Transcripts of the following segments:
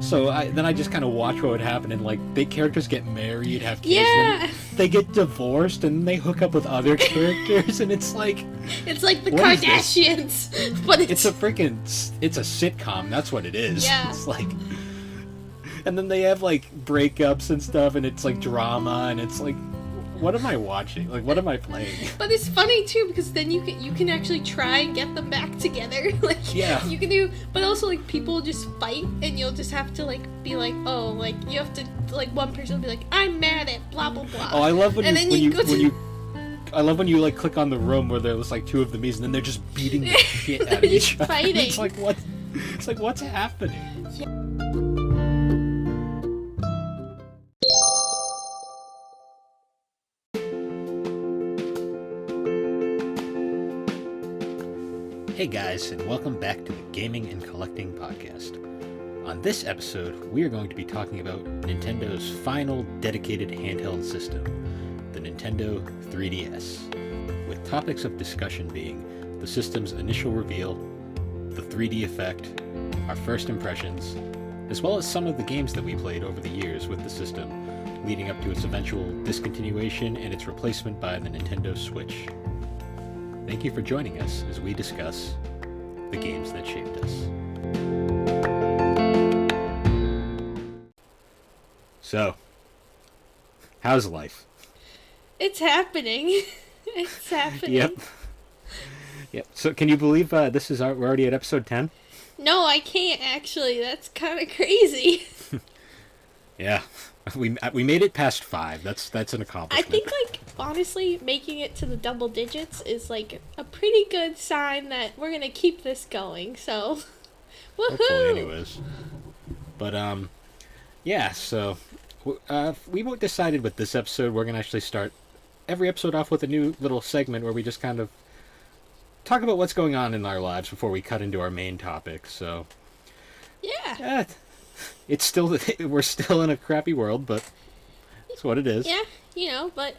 So then I just kind of watch what would happen, and like big characters get married, have kids, Yeah. and they get divorced, and they hook up with other characters, and it's like the what is this? Kardashians, but It's a sitcom. That's what it is. Yeah. It's like, and then they have like breakups and stuff, and it's like drama, and it's like, what am I watching? Like, what am I playing? But it's funny too because then you can actually try and get them back together. Like Yeah. you can do, but also like people just fight and you'll just have to like be like, oh, like you have to like one person will be like, I'm mad at blah blah blah. Oh, I love And then you go to- I love when you like click on the room where there's like two of them, and then they're just beating the shit out of They're each just other. fighting. It's like what? It's like what's happening? Hey guys, and welcome back to the Gaming and Collecting Podcast. On this episode, we are going to be talking about Nintendo's final dedicated handheld system, the Nintendo 3DS, with topics of discussion being the system's initial reveal, the 3D effect, our first impressions, as well as some of the games that we played over the years with the system, leading up to its eventual discontinuation and its replacement by the Nintendo Switch. Thank you for joining us as we discuss the games that shaped us. So, how's life? It's happening. It's happening. Yep. So, can you believe we're already at episode 10? No, I can't actually. That's kind of crazy. Yeah. We made it past 5. That's an I accomplishment. think, like, honestly, making it to the double digits is, like, a pretty good sign that we're gonna keep this going, so, woohoo! Hopefully, anyways. But, yeah, so, we decided with this episode we're gonna actually start every episode off with a new little segment where we just kind of talk about what's going on in our lives before we cut into our main topic, so... Yeah. It's still... We're still in a crappy world, but it's what it is. Yeah, you know, but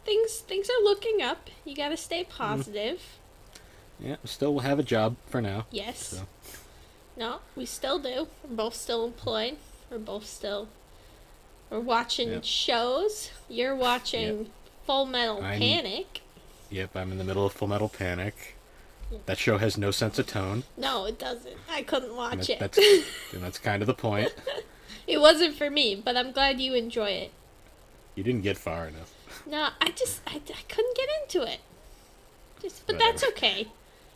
things are looking up. You gotta stay positive. Yeah, still have a job for now. Yes. So. No, we still do. We're both still employed. We're watching shows. You're watching Full Metal Panic. Yep, I'm in the middle of Full Metal Panic. That show has no sense of tone. No, it doesn't. I couldn't watch it. That's kind of the point. It wasn't for me, but I'm glad you enjoy it. You didn't get far enough. No, I couldn't get into it. But Whatever. that's okay.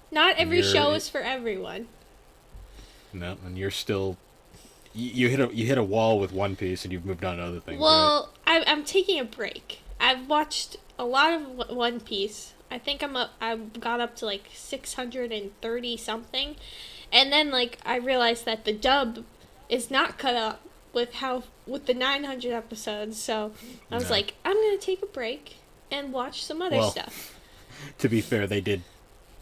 Not every show is for everyone. No, and you're still... You hit a wall with One Piece, and you've moved on to other things. Well, right? I'm taking a break. I've watched a lot of One Piece. I think I got up to like 630 something, and then like I realized that the dub is not cut up with the 900 episodes. So I was like, I'm gonna take a break and watch some other stuff. To be fair, they did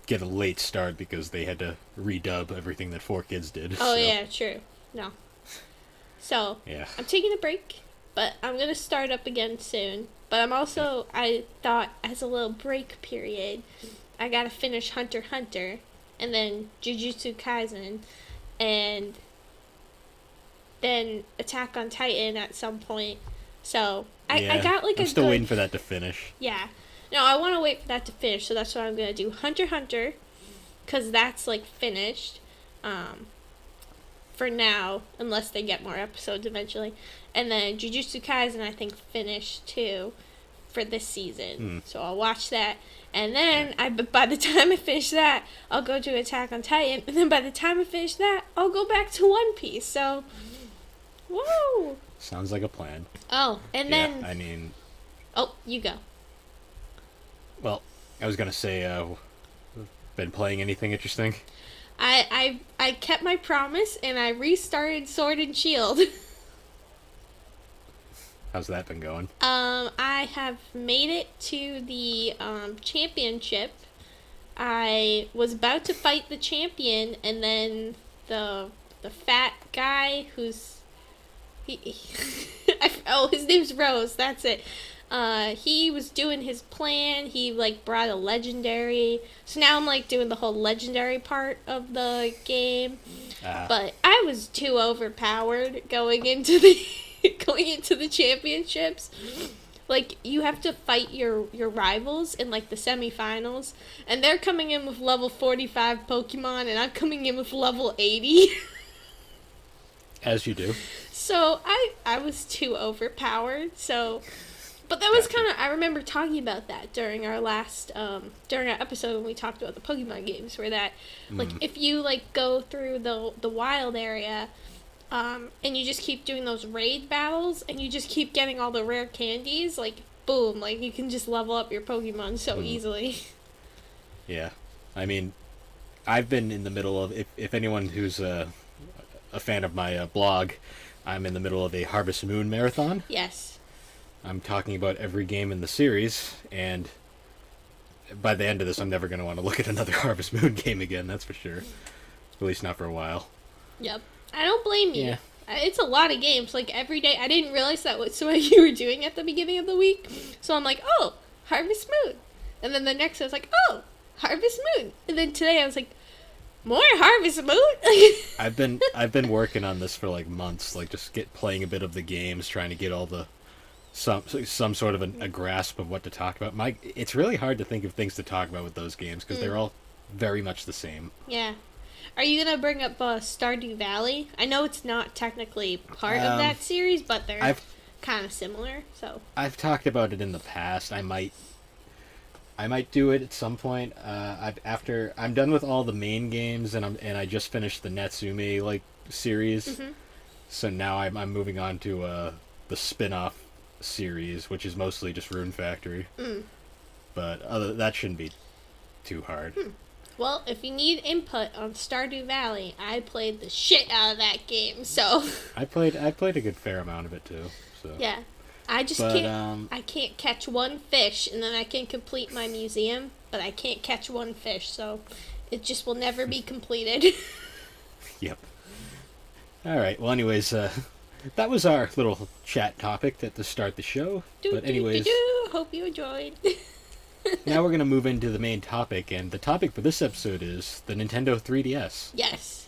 get a late start because they had to redub everything that 4Kids did. Oh so. yeah, true. No. So Yeah. I'm taking a break, but I'm gonna start up again soon. But I'm also, I thought, as a little break period, I gotta finish Hunter x Hunter, and then Jujutsu Kaisen, and then Attack on Titan at some point. So, I got like I'm still waiting for that to finish. Yeah. No, I want to wait for that to finish, so that's what I'm gonna do. Hunter x Hunter, because that's, like, finished, for now, unless they get more episodes eventually. And then Jujutsu Kaisen, I think, finished too for this season. So I'll watch that. And then, by the time I finish that, I'll go to Attack on Titan. And then by the time I finish that, I'll go back to One Piece. So, woo! Sounds like a plan. Oh, and then... I mean... Oh, you go. Well, I was going to say, been playing anything interesting? I kept my promise, and I restarted Sword and Shield. How's that been going? I have made it to the championship. I was about to fight the champion, and then the fat guy who's his name's Rose. That's it. He was doing his plan. He like brought a legendary. So now I'm like doing the whole legendary part of the game. But I was too overpowered going into the going into the championships. Like, you have to fight your rivals in, like, the semifinals, and they're coming in with level 45 Pokemon, and I'm coming in with level 80. As you do. So, I was too overpowered, so... But that was kind of... I remember talking about that during our last... during our episode when we talked about the Pokemon games, where that, like, if you, like, go through the wild area... and you just keep doing those raid battles, and you just keep getting all the rare candies, like, boom, like, you can just level up your Pokemon so easily. Yeah. I mean, I've been in the middle of, if anyone who's a fan of my blog, I'm in the middle of a Harvest Moon marathon. Yes. I'm talking about every game in the series, and by the end of this, I'm never going to want to look at another Harvest Moon game again, that's for sure. At least not for a while. Yep. I don't blame you. Yeah. It's a lot of games. Like, every day, I didn't realize that was what you were doing at the beginning of the week. So I'm like, oh, Harvest Moon. And then the next I was like, oh, Harvest Moon. And then today I was like, more Harvest Moon? I've been working on this for like months, like just playing a bit of the games, trying to get all the some sort of a grasp of what to talk about. It's really hard to think of things to talk about with those games because they're all very much the same. Yeah. Are you going to bring up Stardew Valley? I know it's not technically part of that series, but they're kind of similar, so... I've talked about it in the past. I might do it at some point. After I'm done with all the main games, and I just finished the Natsume like series. Mm-hmm. So now I'm moving on to the spin-off series, which is mostly just Rune Factory. But that shouldn't be too hard. Well, if you need input on Stardew Valley, I played the shit out of that game, so... I played a good fair amount of it, too, so... Yeah. I can't catch one fish, and then I can complete my museum, but I can't catch one fish, so it just will never be completed. Yep. Alright, well, anyways, that was our little chat topic to start the show, but anyways... Hope you enjoyed. Now we're going to move into the main topic, and the topic for this episode is the Nintendo 3DS. Yes.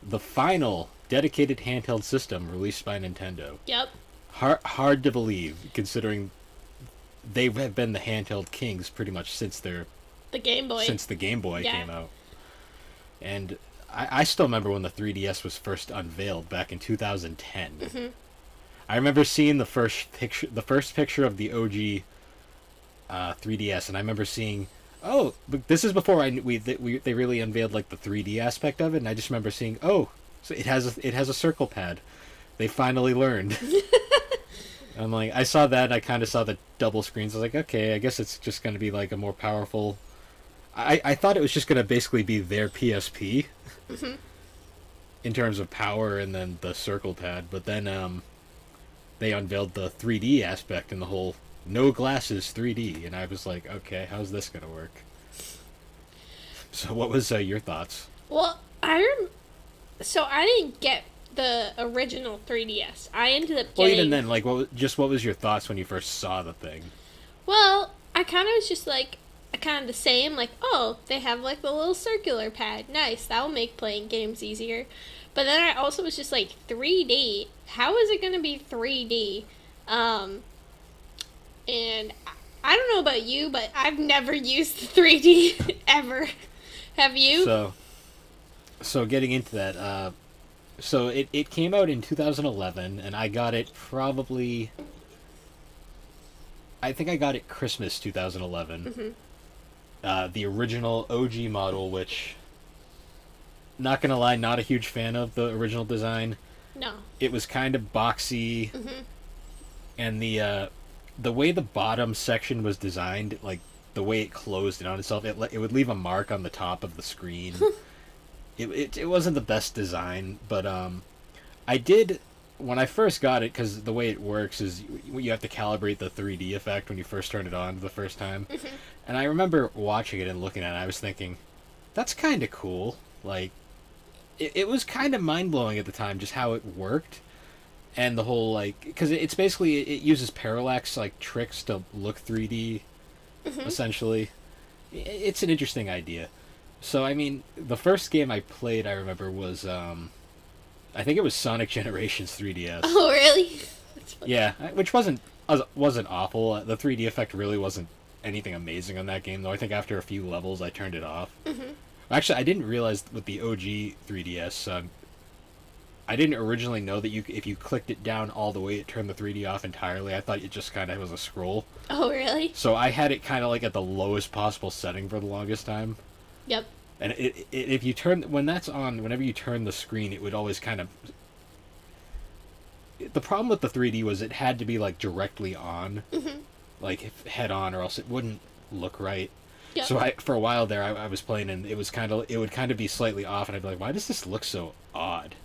The final dedicated handheld system released by Nintendo. Yep. Hard to believe, considering they have been the handheld kings pretty much since the Game Boy came out. And I still remember when the 3DS was first unveiled back in 2010. Mm-hmm. I remember seeing the first picture of the OG 3DS, and I remember seeing, oh, but this is before they really unveiled like the 3D aspect of it, and I just remember seeing, oh, so it has a circle pad. They finally learned. I'm like, I saw that, I kind of saw the double screens. I was like, okay, I guess it's just going to be like a more powerful. I thought it was just going to basically be their PSP in terms of power, and then the circle pad. But then they unveiled the 3D aspect and the whole no glasses 3D, and I was like, okay, how's this gonna work? So what was your thoughts? Well, I didn't get the original 3DS. I ended up getting... Well, even then, like, what was your thoughts when you first saw the thing? Well, I kind of was just like, kind of the same, like, oh, they have like the little circular pad. Nice, that will make playing games easier. But then I also was just like, 3D? How is it gonna be 3D? And I don't know about you, but I've never used 3D ever. Have you? So getting into that, so it came out in 2011, and I got it probably... I think I got it Christmas 2011. Mm-hmm. The original OG model, which, not gonna lie, not a huge fan of the original design. No. It was kind of boxy, and the way the bottom section was designed, like the way it closed in on itself, it would leave a mark on the top of the screen. It wasn't the best design, but I did, when I first got it, because the way it works is you have to calibrate the 3D effect when you first turn it on the first time. And I remember watching it and looking at it, I was thinking, that's kind of cool. Like, it was kind of mind-blowing at the time, just how it worked. and the whole like because it's basically it uses parallax like tricks to look 3D essentially. It's an interesting idea. So I mean, the first game I played I remember was I think it was Sonic Generations 3DS. Oh, really? That's funny. Yeah, which wasn't awful. The 3D effect really wasn't anything amazing on that game though. I think after a few levels I turned it off. Actually, I didn't realize with the OG 3DS. I didn't originally know that if you clicked it down all the way, it turned the 3D off entirely. I thought it just kind of was a scroll. Oh, really? So I had it kind of like at the lowest possible setting for the longest time. Yep. And if you turn when that's on, whenever you turn the screen, it would always kind of. The problem with the 3D was it had to be like directly on, like head on, or else it wouldn't look right. Yep. So for a while there, I was playing, and it would kind of be slightly off, and I'd be like, why does this look so odd?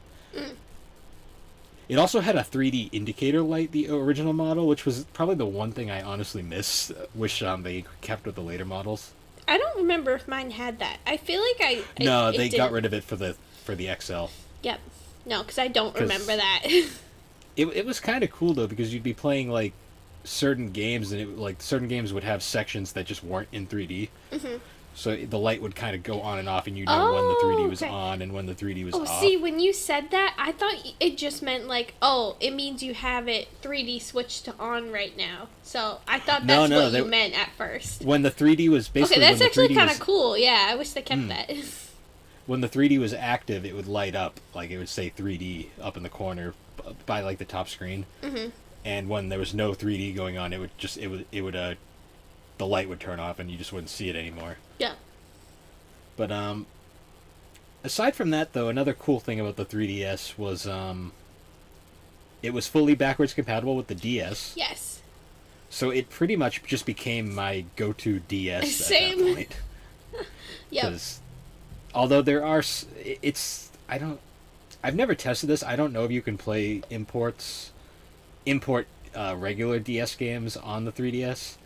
It also had a 3D indicator light, the original model, which was probably the one thing I honestly miss. Wish they kept with the later models. I don't remember if mine had that. I feel like No, they got didn't. rid of it for the XL. Yep. No, because I don't remember that. It was kind of cool though, because you'd be playing like certain games, and like certain games would have sections that just weren't in 3D. So the light would kind of go on and off, and you know when the 3D was on and when the 3D was off. See, when you said that, I thought it just meant like, oh, it means you have it 3D switched to on right now. So I thought that's what you meant at first. When the 3D was basically okay, that's actually kind of cool. Yeah, I wish they kept that. When the 3D was active, it would light up, like it would say 3D up in the corner by like the top screen. And when there was no 3D going on, the light would turn off, and you just wouldn't see it anymore. Yeah. But aside from that, though, another cool thing about the 3DS was it was fully backwards compatible with the DS. Yes. So it pretty much just became my go-to DS Same. at that point. Yep. Because although I've never tested this. I don't know if you can play import regular DS games on the 3DS.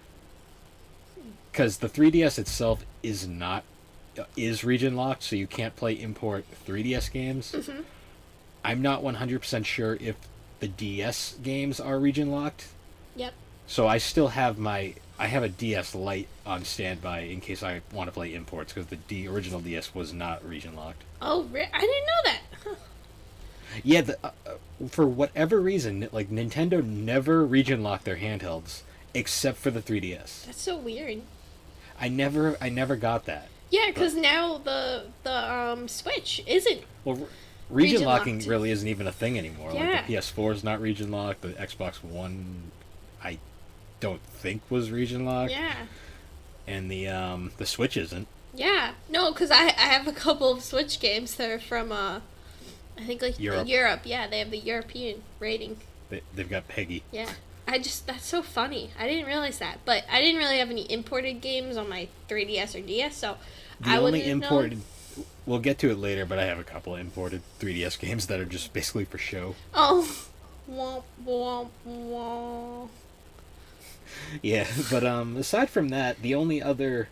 Because the 3DS itself is region locked, so you can't play import 3DS games. I'm not 100% sure if the DS games are region locked. Yep. So I still have I have a DS Lite on standby in case I want to play imports, because the original DS was not region locked. Oh, I didn't know that. Huh. Yeah, for whatever reason, like Nintendo never region locked their handhelds except for the 3DS. That's so weird. I never got that. Yeah, because now the Switch isn't. Well, region locking locked. really isn't even a thing anymore. Yeah. Like the PS4 is not region locked. The Xbox One, I don't think was region locked. Yeah. And the Switch isn't. Yeah. No, because I have a couple of Switch games that are from I think like Europe. Yeah, they have the European rating. They've got Peggy. Yeah. That's so funny. I didn't realize that. But I didn't really have any imported games on my 3DS or DS, so I wouldn't have known. We'll get to it later, but I have a couple of imported 3DS games that are just basically for show. Oh. Womp, womp, womp. Yeah, but aside from that, the only other...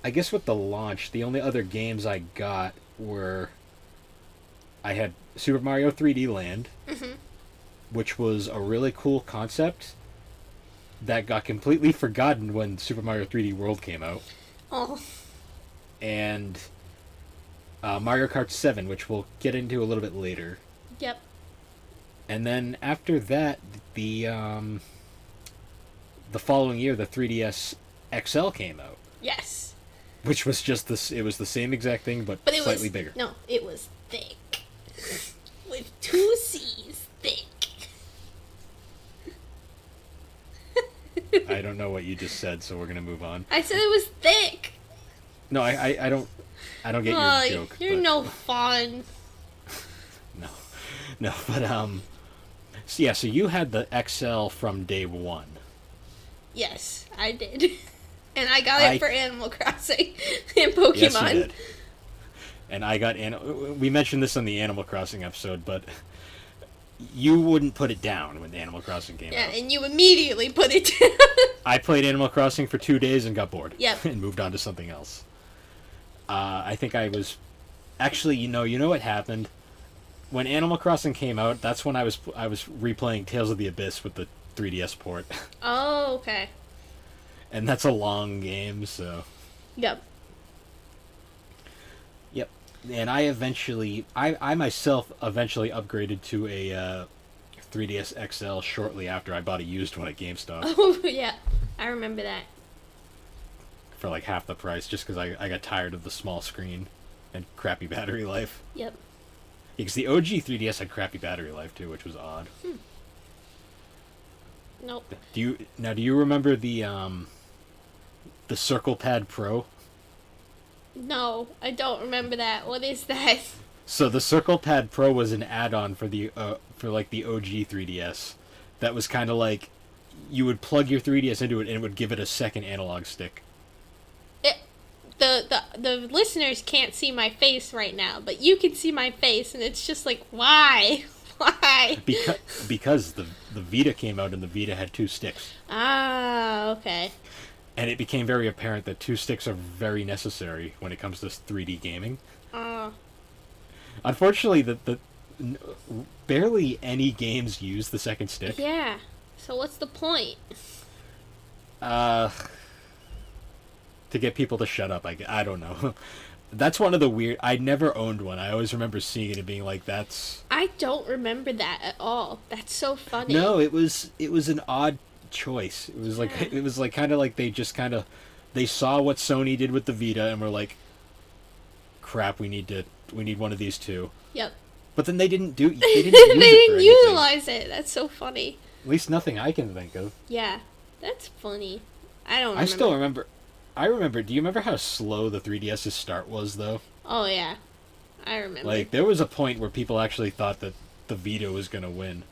I guess with the launch, the only other games I got were... I had Super Mario 3D Land, which was a really cool concept that got completely forgotten when Super Mario 3D World came out. Oh. And Mario Kart 7, which we'll get into a little bit later. Yep. And then after that, the following year, the 3DS XL came out. Yes. Which was just this. It was the same exact thing, but slightly bigger. No, it was thick. With 2 C's, thick. I don't know what you just said, so we're gonna move on. I said it was thick. No, I don't get your joke. You're no fun. No, but so yeah, so you had the XL from day one. Yes, I did. And I got it for Animal Crossing and Pokemon. Yes, you did. And I got we mentioned this on the Animal Crossing episode, but you wouldn't put it down when Animal Crossing came out. Yeah, and you immediately put it down. I played Animal Crossing for 2 days and got bored. Yep. And moved on to something else. I think I was... Actually, you know what happened? when Animal Crossing came out, that's when I was replaying Tales of the Abyss with the 3DS port, Oh, okay. and that's a long game. So Yep. yep. And I myself eventually upgraded to a 3DS XL shortly after I bought a used one at GameStop Oh, yeah. I remember that. for like half the price, just because I got tired of the small screen and crappy battery life. Yep. Because the OG 3DS had crappy battery life too, which was odd. Nope. Do you remember the Circle Pad Pro? No, I don't remember that. What is that? So the Circle Pad Pro was an add-on for the like the OG 3DS. That was kind of like you would plug your 3DS into it and it would give it a second analog stick. The listeners can't see my face right now, but you can see my face, and it's just like, why? Why? Because the Vita came out and the Vita had two sticks. Ah, okay. And it became very apparent that two sticks are very necessary when it comes to 3D gaming. Unfortunately, barely any games use the second stick. Yeah. So what's the point? To get people to shut up, I don't know. That's one of the weird... I never owned one. I always remember seeing it and being like, that's... I don't remember that at all. That's so funny. No, it was an odd choice. It was like kind of like they saw what Sony did with the Vita and were like, crap, we need one of these too. Yep. But then they didn't use They it didn't utilize it. That's so funny. At least nothing I can think of. Yeah, that's funny. I don't remember. I still remember. I remember. Do you remember how slow the 3DS's start was, though? Oh yeah, I remember. Like there was a point where people actually thought that the Vita was gonna win.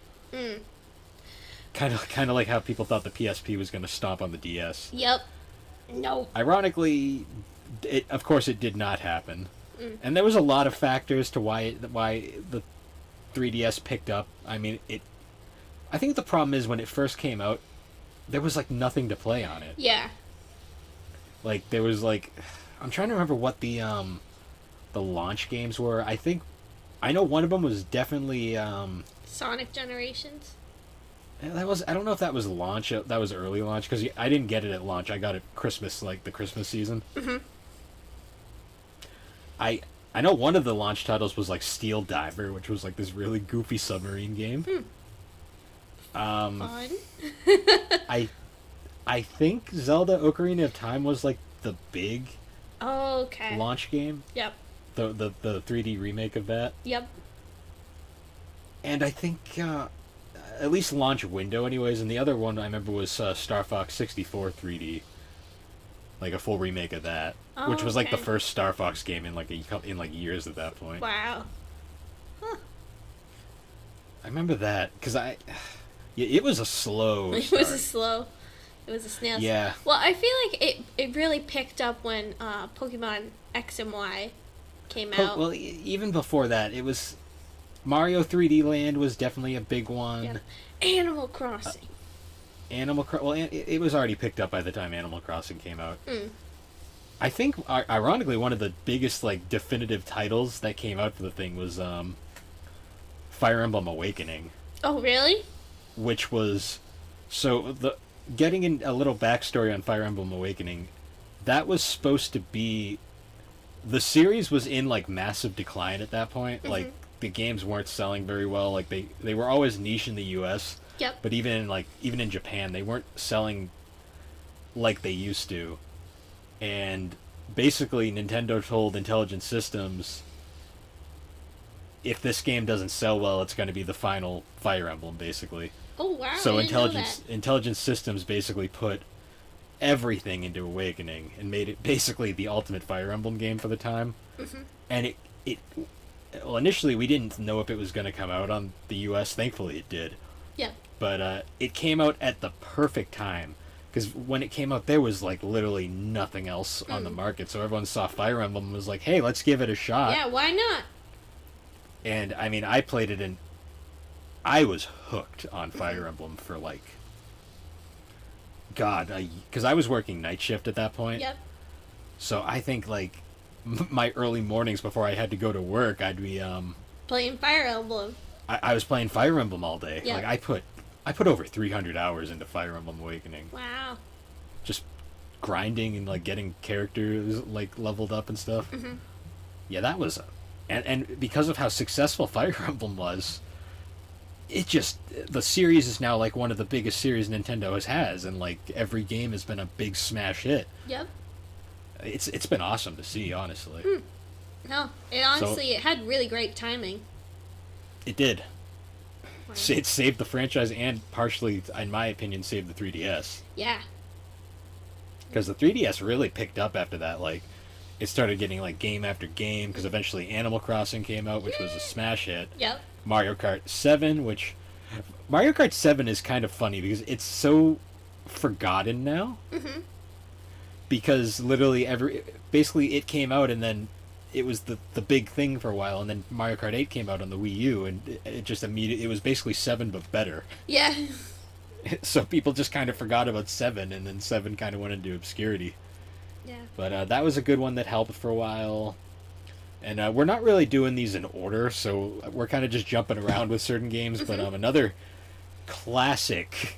Kind of like how people thought the PSP was gonna stomp on the DS. Yep. Nope. Ironically, of course it did not happen, and there was a lot of factors to why the 3DS picked up. I mean, I think the problem is when it first came out, there was like nothing to play on it. Yeah. Like there was like, I'm trying to remember what the launch games were. I know one of them was definitely Sonic Generations. I don't know if that was launch. That was early launch because I didn't get it at launch. I got it Christmas, like the Christmas season. I know one of the launch titles was like Steel Diver, which was like this really goofy submarine game. Fun. I think Zelda Ocarina of Time was like the big Okay. launch game. Yep. The 3D remake of that. Yep. And I think at least launch window anyways, and the other one I remember was Star Fox 64 3D. Like a full remake of that, which was like the first Star Fox game in like years at that point. Wow. Huh. I remember that because it was a slow It start. was a slow. It was a snail. Yeah. Well, I feel like it really picked up when Pokemon X and Y came out. Well, even before that, it was Mario 3D Land was definitely a big one. Yeah. Animal Crossing. It was already picked up by the time Animal Crossing came out. I think, ironically, one of the biggest like definitive titles that came out for the thing was Fire Emblem Awakening. Oh, really? Which was getting in a little backstory on Fire Emblem Awakening. That was supposed to be the series was in like massive decline at that point. Like the games weren't selling very well. Like they were always niche in the U.S. Yep. But even in Japan, they weren't selling like they used to. And basically, Nintendo told Intelligent Systems, if this game doesn't sell well, it's going to be the final Fire Emblem, basically. Oh wow! So I didn't know that. Intelligent Systems basically put everything into Awakening and made it basically the ultimate Fire Emblem game for the time. And well, initially we didn't know if it was going to come out on the U.S. Thankfully, it did. Yeah. But it came out at the perfect time. Because when it came out, there was like literally nothing else on the market. So everyone saw Fire Emblem and was like, hey, let's give it a shot. Yeah, why not? And I mean, I played it and I was hooked on Fire Emblem for like, God, because I was working night shift at that point. Yep. So I think like my early mornings before I had to go to work, I'd be Playing Fire Emblem. I was playing Fire Emblem all day. Yeah. Like I put over 300 hours into Fire Emblem Awakening. Wow. Just grinding and like getting characters like leveled up and stuff. Mm-hmm. Yeah, that was, and because of how successful Fire Emblem was, the series is now like one of the biggest series Nintendo has, and like every game has been a big smash hit. Yep. It's been awesome to see, honestly. No, it had really great timing. It did. Wow. It saved the franchise and partially, in my opinion, saved the 3DS. Yeah. Because the 3DS really picked up after that. Like, it started getting like game after game. Because eventually Animal Crossing came out, which was a smash hit. Yep. Mario Kart 7, which Mario Kart 7 is kind of funny because it's so forgotten now. Mm-hmm. Because literally basically it came out and then it was the big thing for a while, and then Mario Kart 8 came out on the Wii U, and it just it was basically 7 but better. Yeah. So people just kind of forgot about 7, and then 7 kind of went into obscurity. Yeah. But that was a good one that helped for a while. And we're not really doing these in order, so we're kind of just jumping around with certain games. But another classic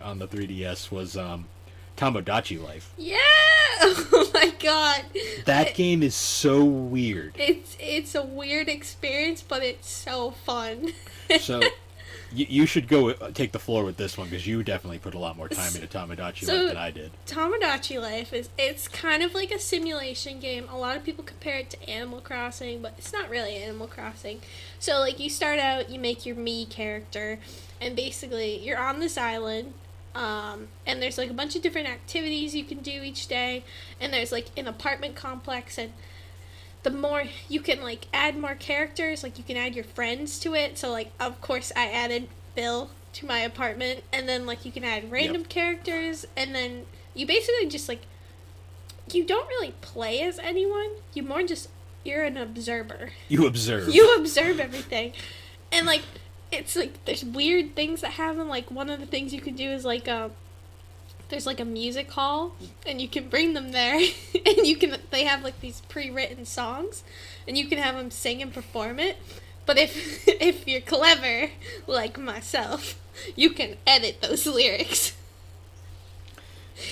on the 3DS was Tomodachi Life. Yeah! Oh my god. That game is so weird. It's a weird experience, but it's so fun. So you should go take the floor with this one, because you definitely put a lot more time into Tomodachi Life than I did. Tomodachi Life it's kind of like a simulation game. A lot of people compare it to Animal Crossing, but it's not really Animal Crossing. So like you start out, you make your Mii character, and basically you're on this island. And there's like a bunch of different activities you can do each day, and there's like an apartment complex, and the more you can like add more characters, like you can add your friends to it. So like of course I added Bill to my apartment, and then like you can add random characters, and then you basically just like, you don't really play as anyone, you're an observer. You observe Everything, and like it's like there's weird things that happen. Like one of the things you can do is like there's like a music hall, and you can bring them there, and they have like these pre-written songs, and you can have them sing and perform it. But if you're clever like myself, you can edit those lyrics.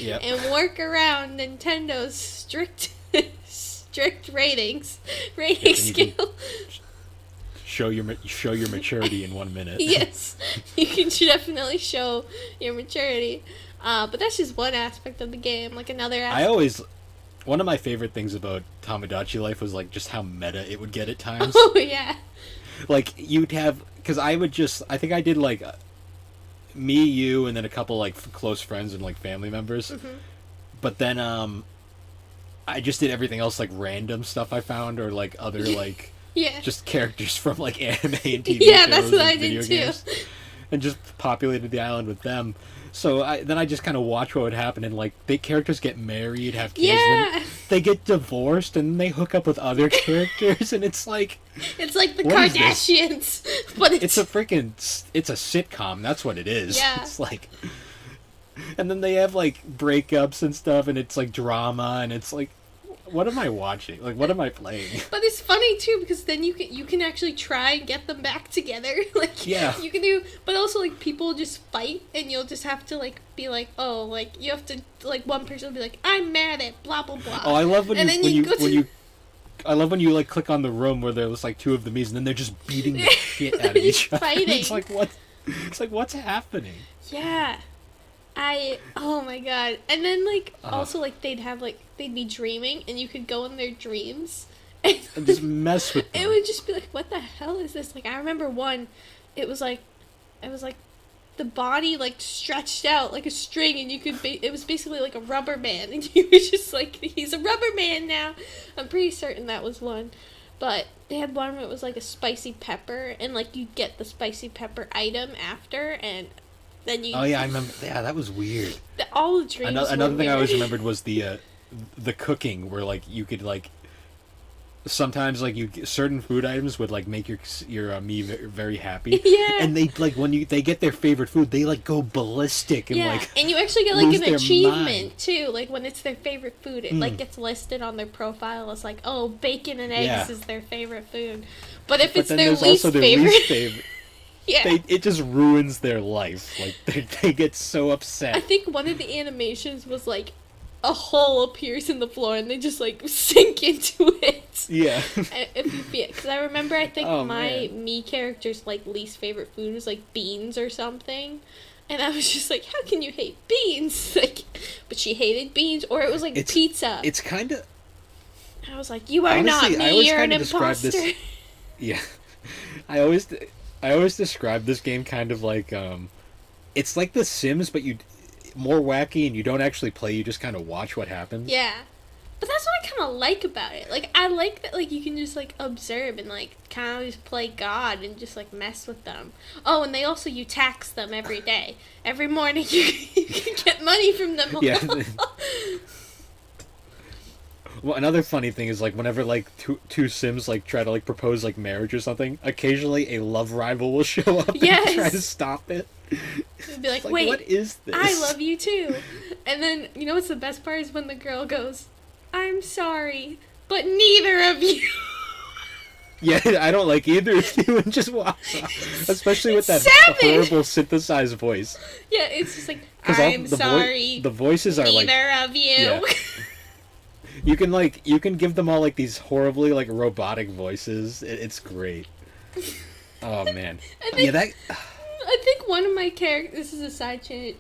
Yep. And work around Nintendo's strict rating scale. Show your maturity in 1 minute. Yes, you can definitely show your maturity. But that's just one aspect of the game. Like another aspect. One of my favorite things about Tomodachi Life was like just how meta it would get at times. Oh yeah. Like you'd have, because I think I did like me, you, and then a couple like close friends and like family members. Mm-hmm. But then I just did everything else, like random stuff I found, or like other like. Yeah. Just characters from like anime and TV yeah, shows that's what and I video did games, too. and just populated the island with them. So then I just kind of watch what would happen, and like the characters get married, have kids, yeah. and they get divorced, and they hook up with other characters, and it's like the Kardashians, but it's a sitcom. That's what it is. Yeah. It's like, and then they have like breakups and stuff, and it's like drama, and it's like, what am I watching? Like, what am I playing? But it's funny too, because then you can actually try and get them back together. Like, yeah, you can do, but also like people just fight, and you'll just have to like be like, oh, like you have to, like one person will be like, I'm mad at blah blah blah. Oh, I love when I love when you like click on the room where there's like two of the Miis, and then they're just beating the shit out of each other. It's like what? It's like what's happening? Yeah. Oh my god. And then like also like they'd be dreaming, and you could go in their dreams and just mess with them. It would just be like, what the hell is this? Like I remember one, it was like the body like stretched out like a string, and you could it was basically like a rubber man, and you were just like, he's a rubber man now. I'm pretty certain that was one. But they had one where it was like a spicy pepper, and like you'd get the spicy pepper item after, and then you... Oh yeah, I remember. Yeah, that was weird. All the dreams. Another thing I always remembered was the cooking, where like you could like sometimes like certain food items would like make your me very happy. Yeah. And they like when they get their favorite food, they like go ballistic and Yeah, like and you actually get like lose an their achievement mind. too. Like when it's their favorite food, it like gets listed on their profile as like, oh, bacon and eggs Yeah. is their favorite food. But if But it's then their there's least also their favorite, least favorite. yeah. It just ruins their life. Like they get so upset. I think one of the animations was like a hole appears in the floor and they just like sink into it. Yeah. If you feel, because I remember, I think Oh, my man. me character's like least favorite food was like beans or something, and I was just like, how can you hate beans? Like, but she hated beans, or it was like pizza. It's kind of. I was like, you are Honestly, not I me. always You're an kinda describe imposter. this- Yeah. I always describe this game kind of like it's like The Sims, but you more wacky, and you don't actually play. You just kind of watch what happens. Yeah. But that's what I kind of like about it. Like, I like that, like, you can just, like, observe and, like, kind of just play God and just, like, mess with them. Oh, and you tax them every day. Every morning you can get money from them. Yeah. Well, another funny thing is like whenever like two Sims like try to like propose like marriage or something, occasionally a love rival will show up and try to stop it. It'd be like, Like, wait, what is this? I love you too. And then, you know what's the best part is when the girl goes, I'm sorry, but neither of you. Yeah, I don't like either of you, and just walks off. Especially with that savage. horrible synthesized voice. Yeah, it's just like, 'Cause I'm sorry, the voices are like neither of you. Yeah. You can give them all like these horribly like robotic voices. It's great. Oh man. I think one of my characters, this is a side chain,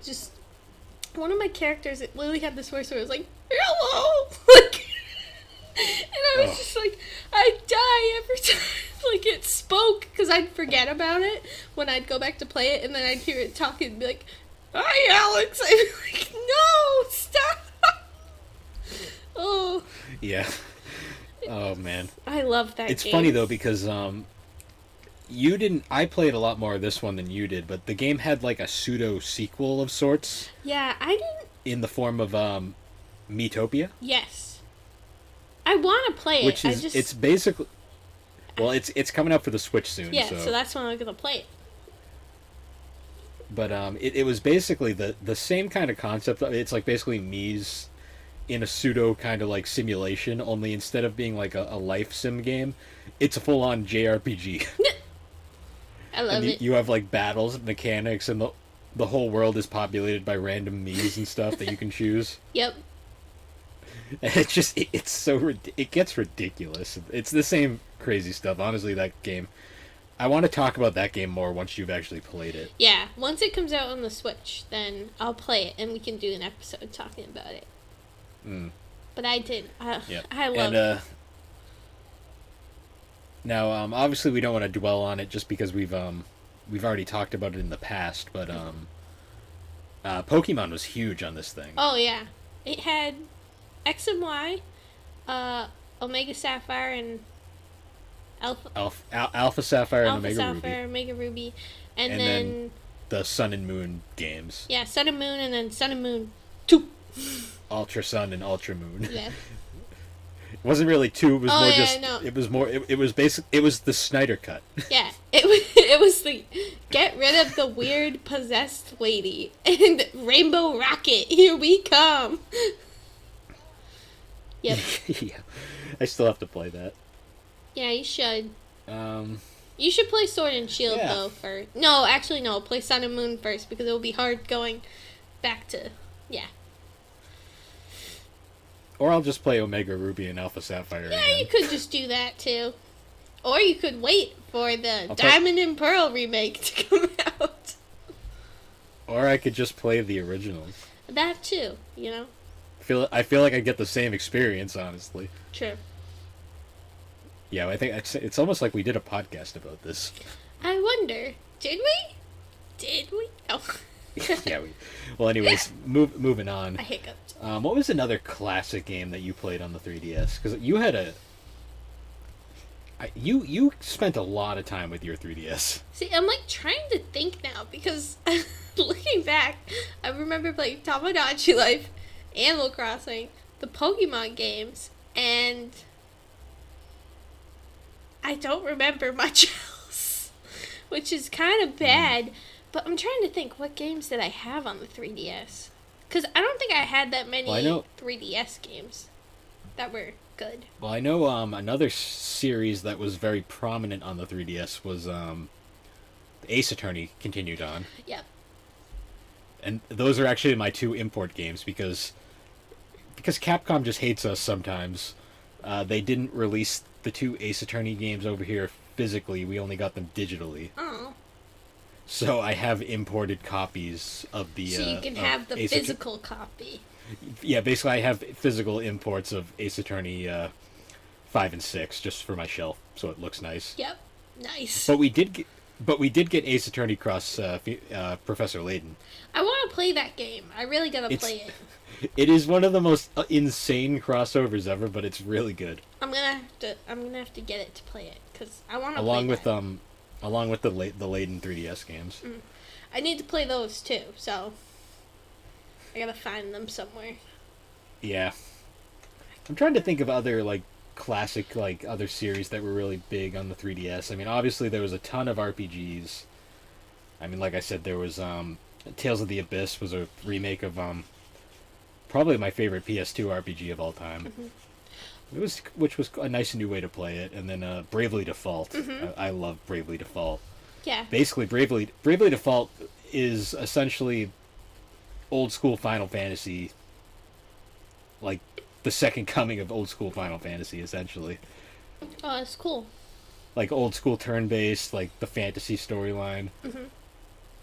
one of my characters, it literally had this voice where it was like, hello! Like, and I was just like, I die every time, like, it spoke, because I'd forget about it when I'd go back to play it, and then I'd hear it talking and be like, hi, Alex! I'd be like, no, stop! Oh. Yeah. Oh man. I love that It's game. funny though because you didn't. I played a lot more of this one than you did, but the game had like a pseudo sequel of sorts. Yeah, I didn't. In the form of Miitopia. Yes. I want to play it. Which is it's basically. Well, it's coming out for the Switch soon. Yeah, so that's when I'm gonna play it. But it was basically the same kind of concept. It's like basically Mii's in a pseudo kind of like simulation, only instead of being like a life sim game, it's a full on JRPG. I love it. You have like battles, mechanics, and the whole world is populated by random Miis and stuff that you can choose. Yep. And it gets ridiculous. It's the same crazy stuff. Honestly, that game. I want to talk about that game more once you've actually played it. Yeah, once it comes out on the Switch, then I'll play it and we can do an episode talking about it. But I did. I love it. Now, obviously, we don't want to dwell on it just because we've already talked about it in the past. But Pokemon was huge on this thing. Oh yeah, it had X and Y, Omega Sapphire and Alpha Sapphire and Omega Ruby, and then the Sun and Moon games. Yeah, Sun and Moon, and then Sun and Moon 2. Ultra Sun and Ultra Moon. Yeah. It wasn't really 2. It was more just. No. It was more. It was basic. It was the Snyder cut. Yeah, it was the get rid of the weird possessed lady and Rainbow Rocket. Here we come. Yep. Yeah, I still have to play that. Yeah, you should. You should play Sword and Shield though first. No, actually no. Play Sun and Moon first because it will be hard going back to Or I'll just play Omega Ruby and Alpha Sapphire. Yeah, again. you could just do that too. Or you could wait for the Diamond and Pearl remake to come out. Or I could just play the originals. That too, you know. I feel like I get the same experience, honestly. True. Yeah, I think it's almost like we did a podcast about this. I wonder, did we? Did we? Oh. Yeah. Well, anyways, moving on. I hiccuped. What was another classic game that you played on the 3DS? Because you had you spent a lot of time with your 3DS. See, I'm like trying to think now because looking back, I remember playing Tamagotchi Life, Animal Crossing, the Pokemon games, and I don't remember much else, which is kind of bad. But I'm trying to think, what games did I have on the 3DS? Because I don't think I had that many 3DS games that were good. Well, I know another series that was very prominent on the 3DS was Ace Attorney continued on. Yep. And those are actually my two import games because Capcom just hates us sometimes. They didn't release the two Ace Attorney games over here physically. We only got them digitally. Oh. So I have imported copies of the. So you can have the physical copy. Yeah, basically I have physical imports of Ace Attorney 5 and 6 just for my shelf, so it looks nice. Yep, nice. But we did get Ace Attorney Cross Professor Layton. I want to play that game. I really gotta play it. It is one of the most insane crossovers ever, but it's really good. I'm gonna have to get it to play it because I want to. Along with the Layton 3DS games. I need to play those too, so I gotta find them somewhere. Yeah, I'm trying to think of other like classic like other series that were really big on the 3DS. I mean, obviously there was a ton of RPGs. I mean, like I said, there was Tales of the Abyss was a remake of probably my favorite PS2 RPG of all time. Which was a nice new way to play it, and then Bravely Default. I love Bravely Default. Yeah. Basically, Bravely Default is essentially old school Final Fantasy, like the second coming of old school Final Fantasy, essentially. Oh, that's cool. Like old school turn based, like the fantasy storyline.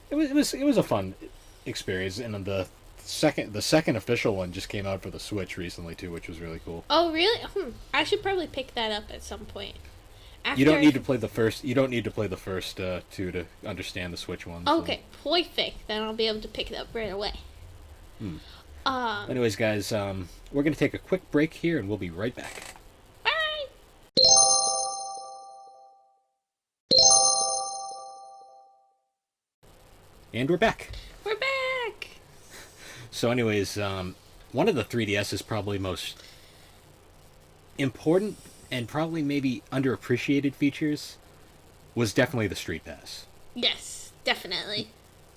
It was a fun experience, and the second official one just came out for the Switch recently too, which was really cool. Oh, really? I should probably pick that up at some point. You don't need to play the first. You don't need to play the first two to understand the Switch ones. Okay, perfect. Then I'll be able to pick it up right away. Anyways, guys, we're gonna take a quick break here, and we'll be right back. Bye. And we're back. We're back. So, anyways, one of the 3DS's probably most important and probably maybe underappreciated features was definitely the Street Pass. Yes, definitely.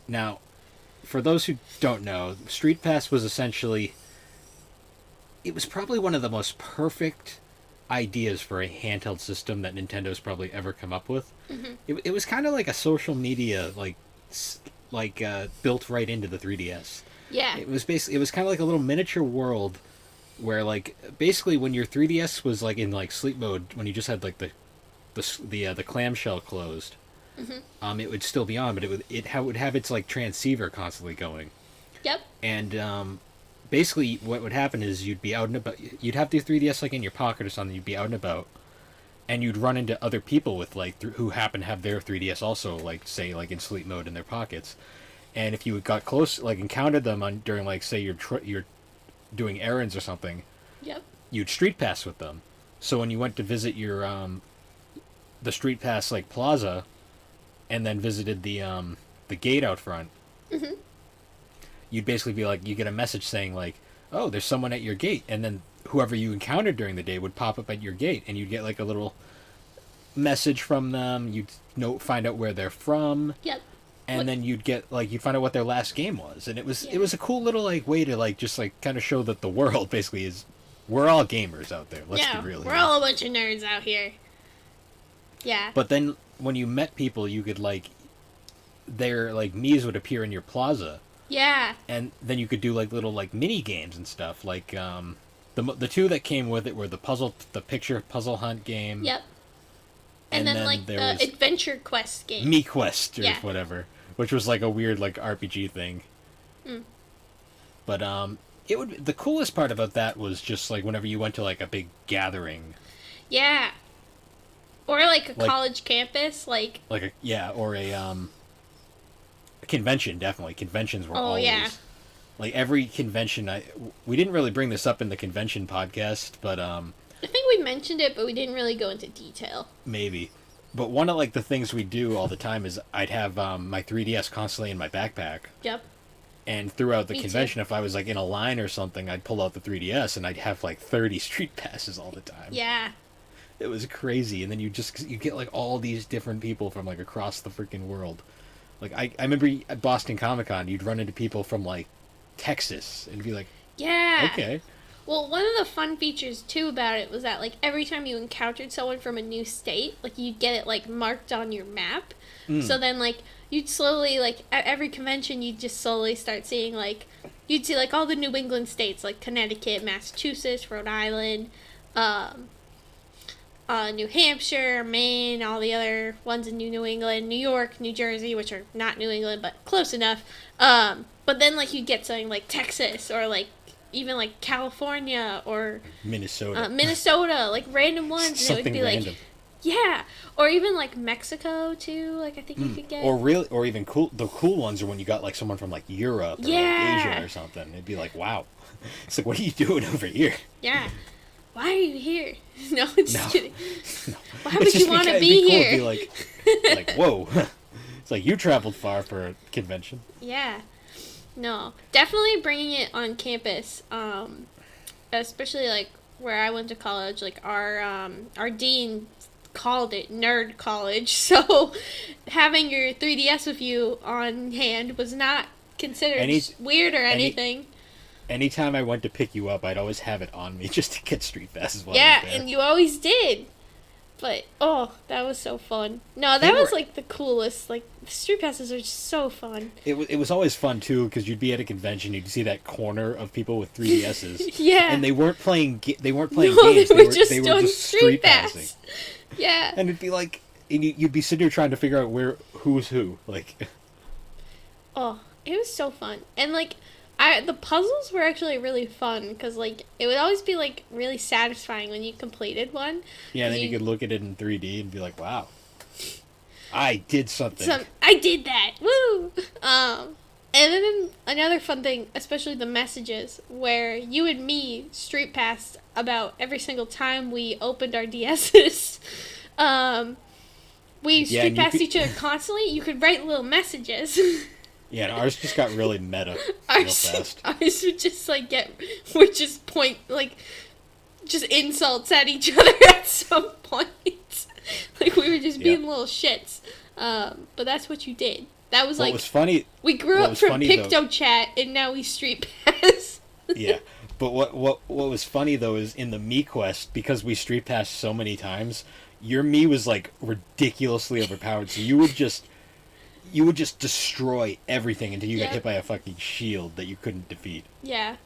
Now, for those who don't know, Street Pass was essentially... It was probably one of the most perfect ideas for a handheld system that Nintendo's probably ever come up with. It was kind of like a social media, built right into the 3DS. Yeah. It was kind of like a little miniature world where, like, basically when your 3DS was like in like sleep mode, when you just had like the clamshell closed, it would still be on, but it would have its like transceiver constantly going. Yep. And basically what would happen is you'd be out and about. You'd have the 3DS like in your pocket or something. You'd be out and about, and you'd run into other people with like who happen to have their 3DS also, like say like in sleep mode in their pockets. And if you got close, like encountered them during like say you're doing errands or something, yep, you'd Street Pass with them. So when you went to visit your the Street Pass like plaza, and then visited the gate out front, you'd basically be like, you get a message saying like, oh, there's someone at your gate, and then whoever you encountered during the day would pop up at your gate, and you'd get like a little message from them. You'd find out where they're from. Yep. And then you'd find out what their last game was, and it was a cool little like way to like just like kind of show that the world basically is, we're all gamers out there. Let's be real. We're all a bunch of nerds out here. Yeah. But then when you met people, you could like, their like Mii's would appear in your plaza. Yeah. And then you could do like little like mini games and stuff. Like the two that came with it were the picture puzzle hunt game. Yep. And then like the Adventure Quest game. Mii Quest or whatever, which was like a weird like RPG thing. But the coolest part about that was just like whenever you went to like a big gathering. Yeah. Or like a college campus, or a convention. Definitely, conventions were always like every convention. We didn't really bring this up in the convention podcast, but I think we mentioned it, but we didn't really go into detail. Maybe. But one of like the things we do all the time is I'd have my 3DS constantly in my backpack. Yep. And throughout the convention, if I was like in a line or something, I'd pull out the 3DS and I'd have like 30 Street Passes all the time. Yeah. It was crazy, and then you get like all these different people from like across the freaking world. Like I remember at Boston Comic Con, you'd run into people from like Texas and be like, Yeah. okay, Well, one of the fun features too about it was that like every time you encountered someone from a new state, like you'd get it like marked on your map. So then like you'd slowly like at every convention you'd just slowly start seeing like you'd see like all the New England states like Connecticut, Massachusetts, Rhode Island, New Hampshire, Maine, all the other ones in New England, New York, New Jersey, which are not New England but close enough. But then like you'd get something like Texas or like even like California or Minnesota, like random ones, and it would be random. like, yeah, or even like Mexico too. Like I think you could get, or even the cool ones are when you got like someone from like Europe or like Asia or something. It'd be like, wow, it's like, what are you doing over here? Yeah, why are you here? No, just kidding. No. Why would you want to be here? It'd be like, whoa, it's like you traveled far for a convention. Yeah. No, definitely bringing it on campus, especially like where I went to college. Like our dean called it nerd college, so having your 3DS with you on hand was not considered weird or anything. Anytime I went to pick you up, I'd always have it on me just to get Street Passes while Yeah, I was there. and you always did. But, oh, that was so fun. No, that was, like, the coolest. Like, the Street Passes are just so fun. It was always fun, too, because you'd be at a convention, you'd see that corner of people with 3DSs. Yeah. And they weren't playing games. They were just doing Street Passing. Pass. Yeah. And it'd be like, and you'd be sitting there trying to figure out who's who. Like, oh, it was so fun. And, like, the puzzles were actually really fun because, like, it would always be, like, really satisfying when you completed one. Yeah, and then you could look at it in 3D and be like, wow, I did something. I did that. Woo! And then another fun thing, especially the messages, where you and me street passed about every single time we opened our DSs. We street passed each other constantly. You could write little messages. Yeah, and ours just got really meta real fast. Ours would just, like, would just point, like, just insults at each other at some point. Like, we were just being little shits. But that's what you did. That was, what was funny... We grew up from PictoChat, and now we street pass. Yeah, but what was funny, though, is in the Me Quest, because we street passed so many times, your Me was, like, ridiculously overpowered, so you would just destroy everything until you got hit by a fucking shield that you couldn't defeat. Yeah.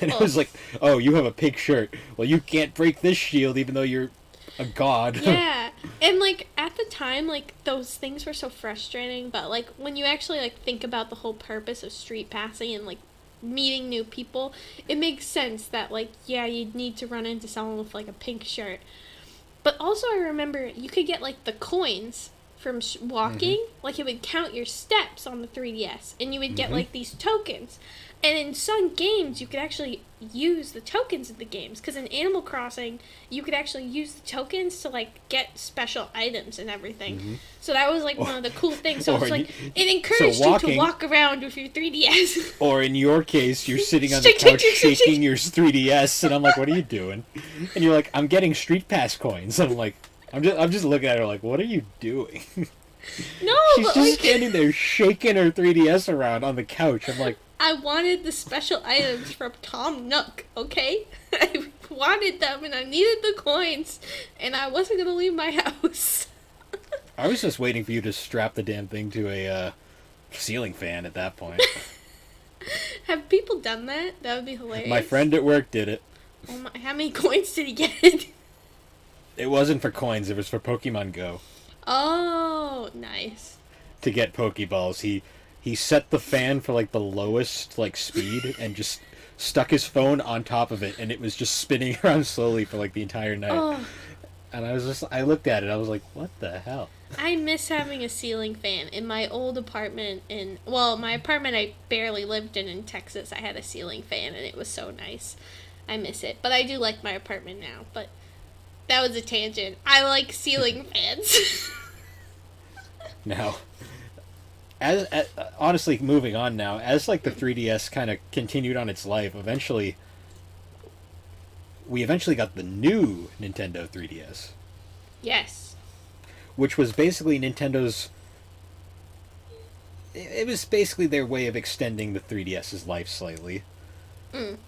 And it was like, oh, you have a pink shirt. Well, you can't break this shield even though you're a god. Yeah. And, like, at the time, like, those things were so frustrating, but, like, when you actually, like, think about the whole purpose of street passing and, like, meeting new people, it makes sense that, like, yeah, you'd need to run into someone with, like, a pink shirt. But also I remember you could get, like, the coins from walking, like, it would count your steps on the 3DS, and you would get, like, these tokens. And in some games, you could actually use the tokens in the games, because in Animal Crossing, you could actually use the tokens to, like, get special items and everything. So that was, like, one of the cool things. So it's like, it encouraged you to walk around with your 3DS. Or in your case, you're sitting on the couch shaking your 3DS, and I'm like, what are you doing? And you're like, I'm getting Street Pass coins. And I'm like, I'm just looking at her like, what are you doing? No, she's just like, standing there shaking her 3DS around on the couch. I'm like, I wanted the special items from Tom Nook, okay? I wanted them and I needed the coins, and I wasn't gonna leave my house. I was just waiting for you to strap the damn thing to a ceiling fan at that point. Have people done that? That would be hilarious. My friend at work did it. Oh my, how many coins did he get? It wasn't for coins, it was for Pokemon Go. Oh, nice. To get Pokeballs, he set the fan for, like, the lowest, like, speed and just stuck his phone on top of it, and it was just spinning around slowly for, like, the entire night. Oh. And I looked at it, I was like, what the hell? I miss having a ceiling fan. In my old apartment my apartment I barely lived in Texas, I had a ceiling fan, and it was so nice. I miss it. But I do like my apartment now, but that was a tangent. I like ceiling fans. Now, as honestly, moving on now, as, like, the 3DS kind of continued on its life, eventually, we eventually got the new Nintendo 3DS, Yes. which was basically Nintendo's. It was basically their way of extending the 3DS's life slightly.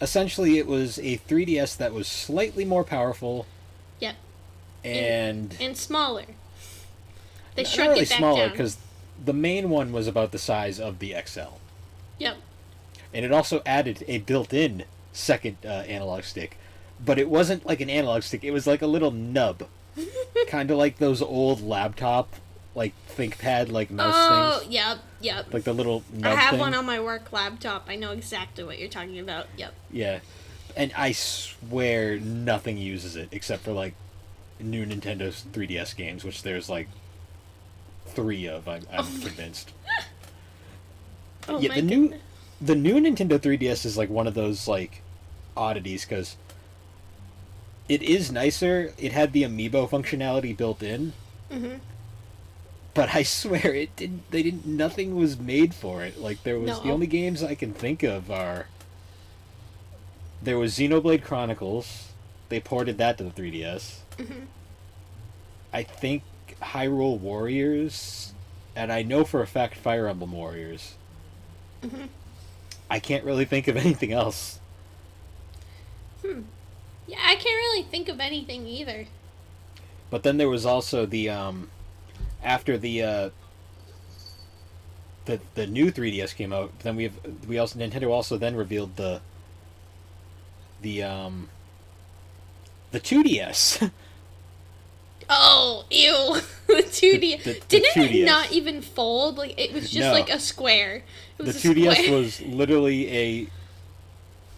Essentially, it was a 3DS that was slightly more powerful. Yep. And smaller. They not shrunk really it back smaller down. because the main one was about the size of the XL, Yep. and it also added a built-in second analog stick, but it wasn't like an analog stick. It was like a little nub, kind of like those old laptop, like ThinkPad, like mouse things. Yep. Like the little nub I have thing. one on my work laptop. I know exactly what you're talking about. Yep. Yeah, and I swear nothing uses it except for like new Nintendo 3DS games, which there's like 3 of. I'm convinced. Oh Yeah, my the goodness. new Nintendo 3DS is like one of those like oddities because it is nicer. It had the amiibo functionality built in, but I swear it didn't. They didn't. Nothing was made for it. Like there was the No. only games I can think of are there was Xenoblade Chronicles. They ported that to the 3DS. I think Hyrule Warriors, and I know for a fact Fire Emblem Warriors. I can't really think of anything else. Yeah, I can't really think of anything either. But then there was also the after the new 3DS came out. Then Nintendo also then revealed the 2DS. Oh, ew. The 2D. The Didn't 2DS. it not even fold? Like, it was just No. like a square. It was The a 2DS square. was literally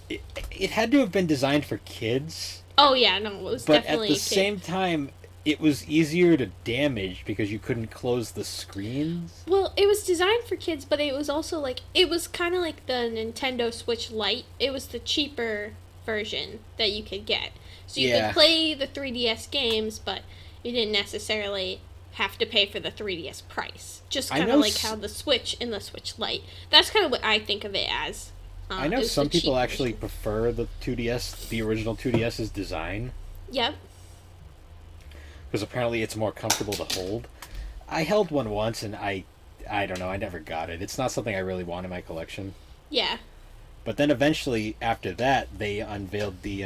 it had to have been designed for kids, Oh, yeah, no, it was but at definitely the a kid. same time, it was easier to damage because you couldn't close the screens. Well, it was designed for kids, but it was also like, it was kind of like the Nintendo Switch Lite. It was the cheaper version that you could get. So you Yeah. could play the 3DS games, but you didn't necessarily have to pay for the 3DS price. Just I kind know of like s- how the Switch and the Switch Lite. That's kind of what I think of it as. I It know was some the cheap people actually version. prefer the 2DS, the original 2DS's design, Yep. because apparently it's more comfortable to hold. I held one once, and I don't know, I never got it. It's not something I really want in my collection. Yeah. But then eventually, after that, they unveiled the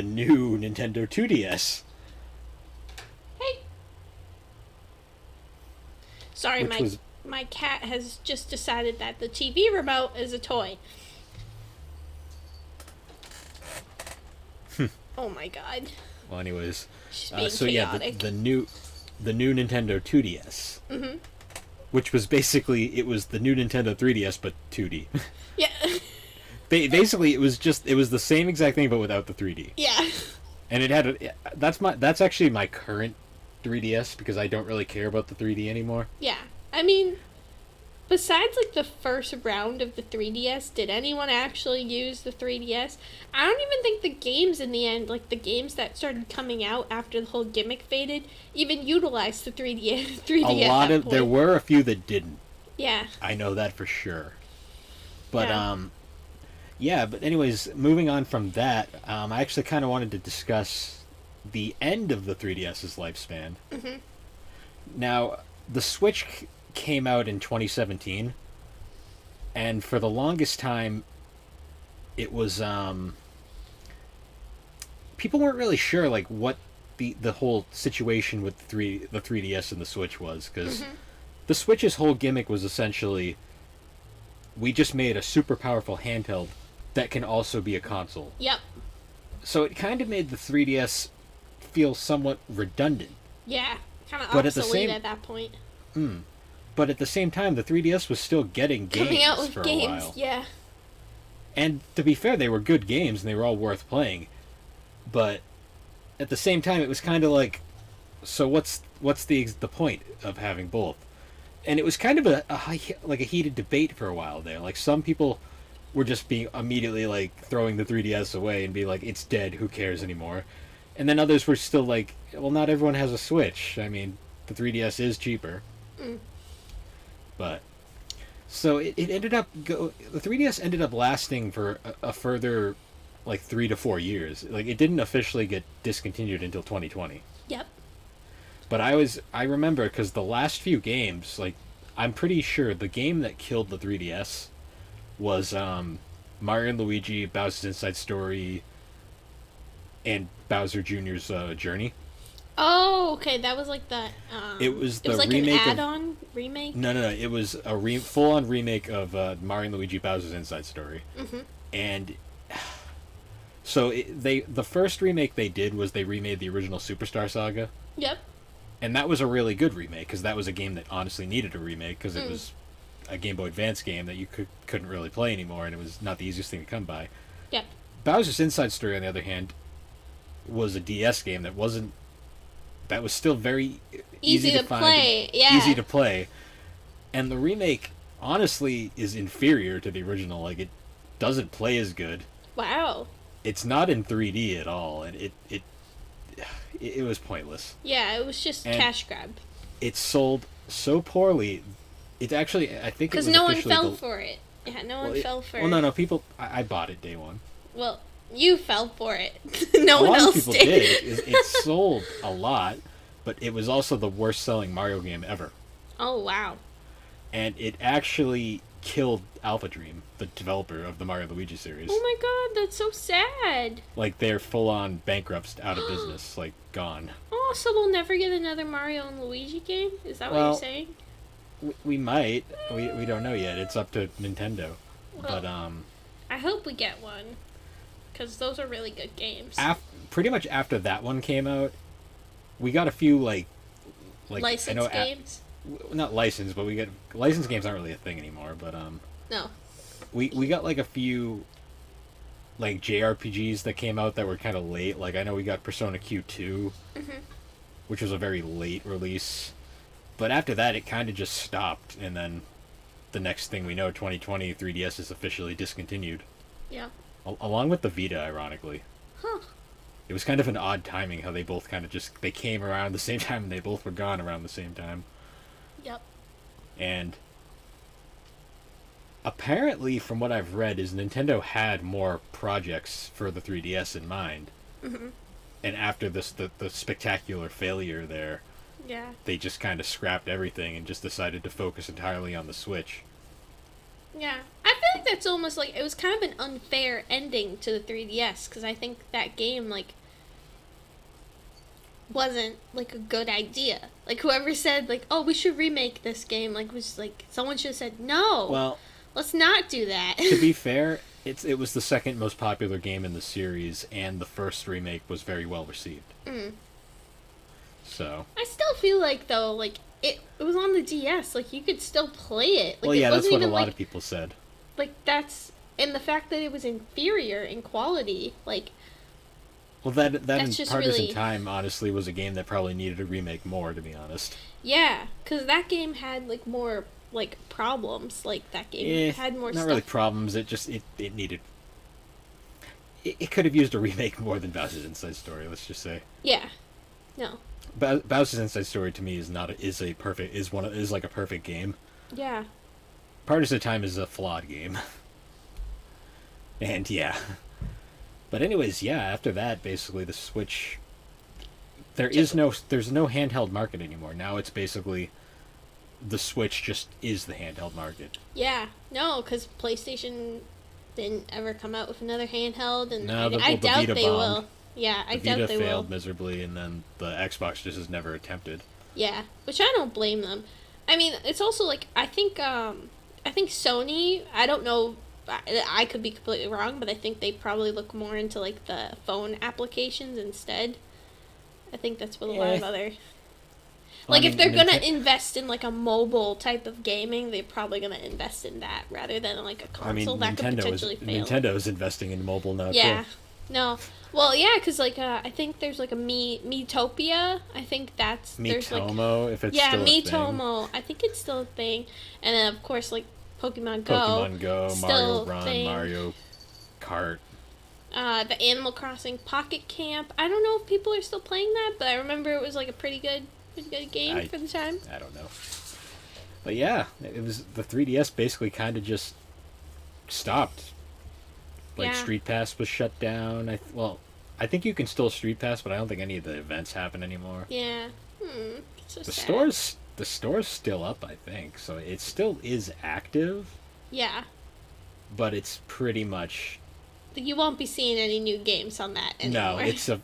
new Nintendo 2DS, Hey. Sorry, which was my cat has just decided that the TV remote is a toy. Oh my god. well, anyways. She's being So yeah, chaotic. the new Nintendo 2DS, which was basically it was the new Nintendo 3DS but 2D. Yeah. Basically, it was the same exact thing but without the 3D. Yeah. And it had that's actually my current 3DS because I don't really care about the 3D anymore. Yeah. I mean, besides like the first round of the 3DS, did anyone actually use the 3DS? I don't even think the games in the end, like the games that started coming out after the whole gimmick faded, even utilized the 3DS. 3DS A lot at of there point. were a few that didn't. Yeah. I know that for sure. But Yeah. yeah, but anyways, moving on from that, I actually kind of wanted to discuss the end of the 3DS's lifespan. Now, the Switch came out in 2017, and for the longest time, it was people weren't really sure like what the whole situation with the 3DS and the Switch was because the Switch's whole gimmick was essentially we just made a super powerful handheld that can also be a console. Yep. So it kind of made the 3DS feel somewhat redundant. Yeah. Kind of But at the obsolete same- at that point. But at the same time, the 3DS was still getting games Coming out with for a games. while. Yeah. And to be fair, they were good games and they were all worth playing. But at the same time, it was kind of like, so what's the point of having both? And it was kind of like a heated debate for a while there. Like some people were just being immediately like throwing the 3DS away and be like, it's dead, who cares anymore? And then others were still like, well, not everyone has a Switch. I mean, the 3DS is cheaper. But so it ended up the 3DS ended up lasting for a further like 3 to 4 years. Like it didn't officially get discontinued until 2020. Yep. But I remember because the last few games, like I'm pretty sure the game that killed the 3DS was Mario and Luigi, Bowser's Inside Story, and Bowser Jr.'s Journey. Oh, okay. That was like the. It was It was like remake an add-on remake. No. It was a full-on remake of Mario and Luigi Bowser's Inside Story. Mm-hmm. And so the first remake they did was they remade the original Superstar Saga. Yep. And that was a really good remake because that was a game that honestly needed a remake because it was a Game Boy Advance game that you couldn't really play anymore, and it was not the easiest thing to come by. Yep. Bowser's Inside Story, on the other hand, was a DS game that was still very easy to play. Yeah. Easy to play. And the remake, honestly, is inferior to the original. Like, it doesn't play as good. Wow. It's not in 3D at all, and it was pointless. Yeah, it was just cash grab. It sold so poorly. It actually, I think it was because no one fell for it. Yeah, no one fell for it. Well, no, people. I bought it day one. Well, you fell for it. No one else did. A lot of people did. It sold a lot, but it was also the worst selling Mario game ever. Oh, wow. And it actually killed Alpha Dream, the developer of the Mario Luigi series. Oh my god, that's so sad. Like, they're full on bankrupt, out of business, like, gone. Oh, so we'll never get another Mario and Luigi game? Is that what you're saying? We might. We don't know yet. It's up to Nintendo. Well, but I hope we get one, because those are really good games. Pretty much after that one came out, we got a few like licensed games. Not licensed, but we got licensed games aren't really a thing anymore. But no, we got like a few like JRPGs that came out that were kind of late. Like I know we got Persona Q2, which was a very late release. But after that, it kind of just stopped, and then the next thing we know, 2020, 3DS is officially discontinued. Yeah. Along with the Vita, ironically. Huh. It was kind of an odd timing how they both kind of they came around the same time and they both were gone around the same time. Yep. And apparently, from what I've read, is Nintendo had more projects for the 3DS in mind. Mm-hmm. And after the spectacular failure there, yeah, they just kind of scrapped everything and just decided to focus entirely on the Switch. Yeah, I feel like that's almost like it was kind of an unfair ending to the 3DS because I think that game like wasn't like a good idea. Like whoever said like, "Oh, we should remake this game," like was like someone should have said, "No, well, let's not do that." To be fair, it was the second most popular game in the series, and the first remake was very well received. So I still feel like though, like it was on the DS, like you could still play it. Like, well, yeah, that's what a lot like, of people said. Like and the fact that it was inferior in quality, like. Well, that in Partisan really... Time, honestly, was a game that probably needed a remake more, to be honest. Yeah, because that game had like more like problems. Like that game had more. Not really problems. It just it needed. It could have used a remake more than Bowser's Inside Story. Let's just say. Yeah. No. Bowser's Inside Story to me is like a perfect game. Yeah. Partisan Time is a flawed game. And yeah. But anyways, yeah, after that basically the Switch there's no handheld market anymore. Now it's basically the Switch just is the handheld market. Yeah. No, cuz PlayStation didn't ever come out with another handheld and no, I doubt Vita they bombed. will. Yeah, I doubt they will. The Vita failed miserably, and then the Xbox just has never attempted. Yeah, which I don't blame them. I mean, it's also like I think Sony. I don't know. I could be completely wrong, but I think they probably look more into like the phone applications instead. I think that's what a lot of other. Like, if they're gonna invest in like a mobile type of gaming, they're probably gonna invest in that rather than like a console that could potentially fail. Nintendo is investing in mobile now too. Yeah. No. Well, yeah, because like I think there's like a Miitopia. I think that's Miitomo, if it's still a Miitomo. I think it's still a thing, and then of course like Pokemon Go. Pokemon Go, Mario Run, Mario Kart. The Animal Crossing Pocket Camp. I don't know if people are still playing that, but I remember it was like a pretty good game for the time. I don't know. But yeah, it was the 3DS basically kind of just stopped. Like Yeah. Street Pass was shut down. I think you can still Street Pass, but I don't think any of the events happen anymore. Yeah. So The sad. store's still up, I think, so it still is active, Yeah. but it's pretty much You won't be seeing any new games on that anymore. no.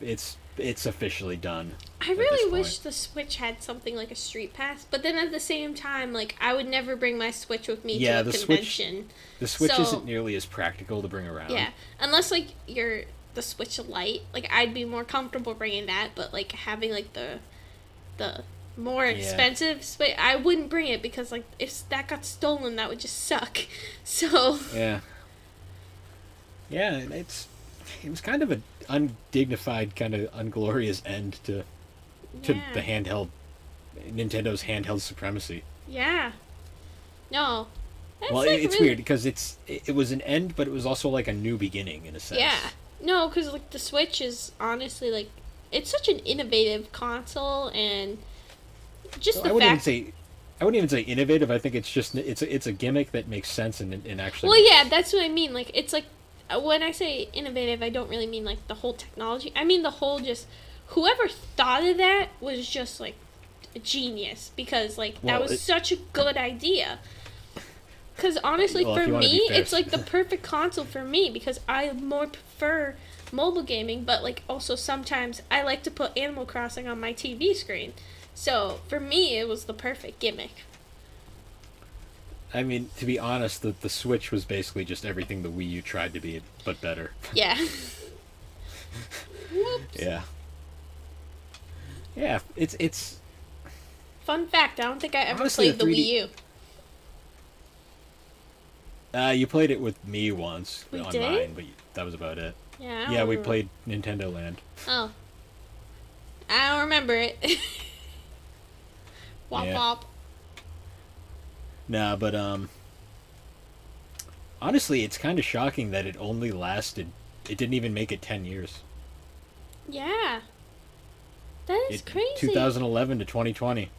It's officially done. I at really this wish point. the Switch had something like a Street Pass, but then at the same time, like I would never bring my Switch with me Yeah, to a the convention. The Switch So- isn't nearly as practical to bring around. Yeah, unless like you're the Switch Lite, like I'd be more comfortable bringing that, but like having like the more Yeah. expensive Switch, I wouldn't bring it because like if that got stolen, that would just suck. So Yeah. Yeah, it was kind of an undignified, kind of unglorious end to yeah, the Nintendo's handheld supremacy. yeah, no, that's Well, like it's really, weird because it was an end, but it was also like a new beginning in a sense. yeah, no, because like the Switch is honestly like it's such an innovative console and just Well, the fact. I wouldn't even say innovative. I think it's just it's a gimmick that makes sense and actually. Well, yeah, that's what I mean. Like, it's like when I say innovative, I don't really mean like the whole technology. I mean the whole just whoever thought of that was just like a genius because like that Well, was it- such a good idea. Because honestly, Well, if for you wanna me, be fair. it's like the perfect console for me because I more prefer mobile gaming, but like also sometimes I like to put Animal Crossing on my TV screen. So for me, it was the perfect gimmick. I mean, to be honest, the Switch was basically just everything the Wii U tried to be, but better. Yeah. Whoops. Yeah. Yeah, it's Fun fact, I don't think I ever Honestly, played the the Wii 3D U. you played it with me once We on did? mine, but that was about it. Yeah, I don't Yeah, we remember. played Nintendo Land. Oh. I don't remember it. Wop Yeah. wop. Nah, but honestly, it's kind of shocking that it only lasted. It didn't even make it 10 years. Yeah. That is It, crazy. 2011 to 2020.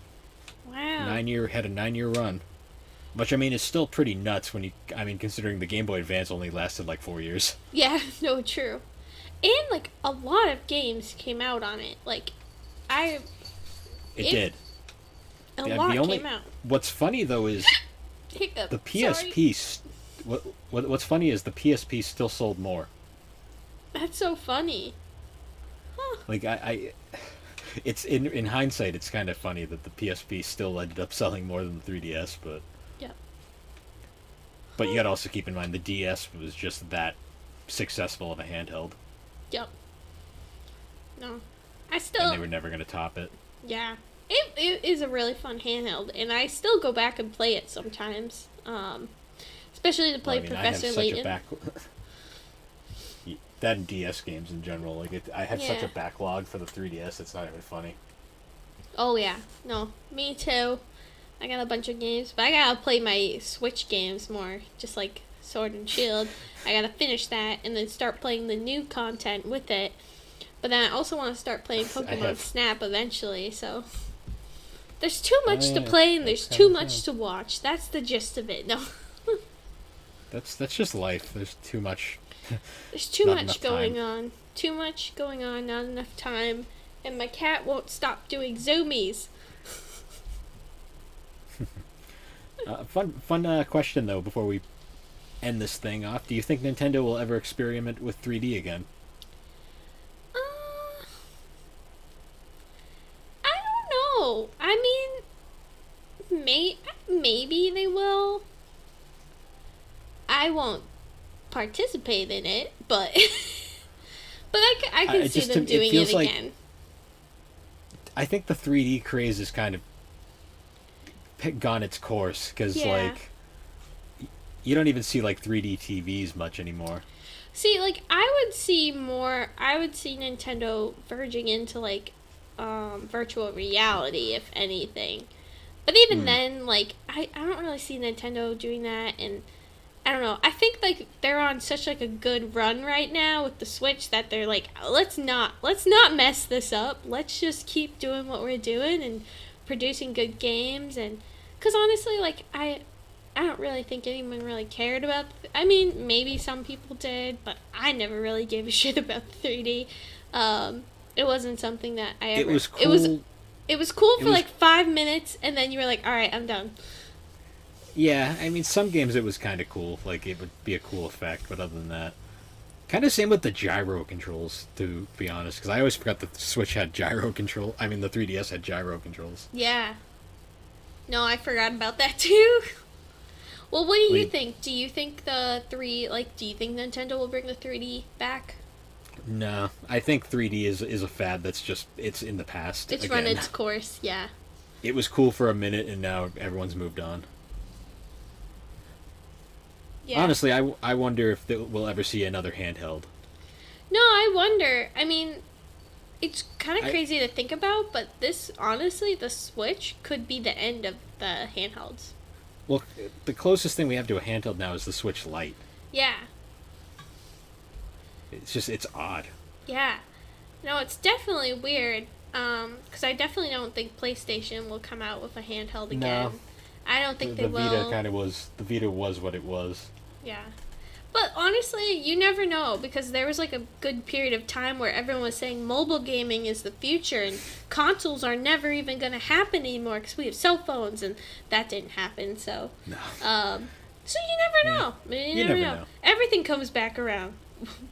Wow. Had a 9-year run. Which I mean is still pretty nuts considering the Game Boy Advance only lasted like 4 years. Yeah, no, true. And like a lot of games came out on it. Like It did. a Yeah, lot the only- came out. What's funny though is Hiccup. the Sorry. PSP. What's funny is the PSP still sold more. That's so funny. Like it's in hindsight, it's kind of funny that the PSP still ended up selling more than the 3DS, but Yep. but you got to also keep in mind the DS was just that successful of a handheld, Yep. No. I and still they were never going to top it. Yeah. It is a really fun handheld, and I still go back and play it sometimes. Especially to play Well, I have Professor such a Layton. that and DS games in general, I had such Yeah. a backlog for the 3DS. It's not even funny. Oh yeah, no, me too. I got a bunch of games, but I gotta play my Switch games more, just like Sword and Shield. I gotta finish that and then start playing the new content with it. But then I also want to start playing Pokemon have- Snap eventually, so there's too much to yeah, play and there's that's too kinda much fun. to watch. That's the gist of it. No, That's just life. There's too much. there's too Not much enough going time. on. Too much going on, not enough time. And my cat won't stop doing zoomies. Fun question though. Before we end this thing off, do you think Nintendo will ever experiment with 3D again? I don't know. I mean, maybe they will. I won't participate in it, but but I can see them doing feels it like- again. I think the 3D craze is kind of gone its course because Yeah. like you don't even see like 3D TVs much anymore. See, like I would see Nintendo verging into like virtual reality if anything. But even then, like I don't really see Nintendo doing that, and I don't know. I think like they're on such like a good run right now with the Switch that they're like, let's not mess this up. Let's just keep doing what we're doing and producing good games. And because honestly, like I don't really think anyone really cared about. I mean, maybe some people did, but I never really gave a shit about the 3D. It wasn't something that I ever. It was cool. It was cool for like 5 minutes, and then you were like, "All right, I'm done." Yeah, I mean, some games it was kind of cool. Like, it would be a cool effect, but other than that, kind of same with the gyro controls, to be honest, because I always forgot the Switch had gyro control. I mean, the 3DS had gyro controls. Yeah. No, I forgot about that too. Well, what do you think? Do you think do you think Nintendo will bring the 3D back? No, I think 3D is a fad that's just, it's in the past. It's again. run its course, yeah. It was cool for a minute, and now everyone's moved on. Yeah. Honestly, I wonder if we'll ever see another handheld. No, I wonder. I mean, it's kind of crazy to think about, but honestly, the Switch could be the end of the handhelds. Well, the closest thing we have to a handheld now is the Switch Lite. Yeah. It's odd. Yeah. No, it's definitely weird. Because I definitely don't think PlayStation will come out with a handheld again. No. I don't think they will. The Vita was what it was. Yeah. But honestly, you never know, because there was like a good period of time where everyone was saying mobile gaming is the future and consoles are never even going to happen anymore because we have cell phones, and that didn't happen. So, no. So you never know. Yeah. You never know. Everything comes back around.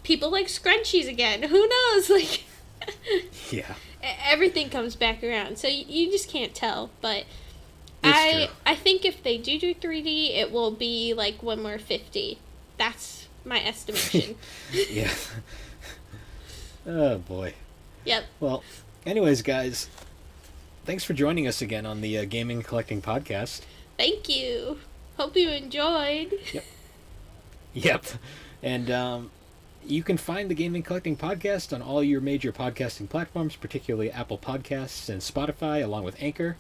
People like scrunchies again. Who knows? Like, yeah. Everything comes back around. So you just can't tell. But I think if they do 3D, it will be like when we're 50. That's my estimation. Yeah. Oh, boy. Yep. Well, anyways, guys, thanks for joining us again on the Gaming Collecting Podcast. Thank you. Hope you enjoyed. Yep. And you can find the Gaming Collecting Podcast on all your major podcasting platforms, particularly Apple Podcasts and Spotify, along with Anchor.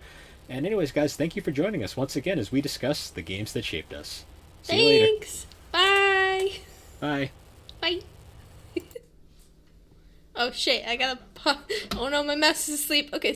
And anyways, guys, thank you for joining us once again as we discuss the games that shaped us. See you later. Thanks. Bye. Bye. Bye. Oh shit, I gotta pop. Oh no, my mouse is asleep. Okay.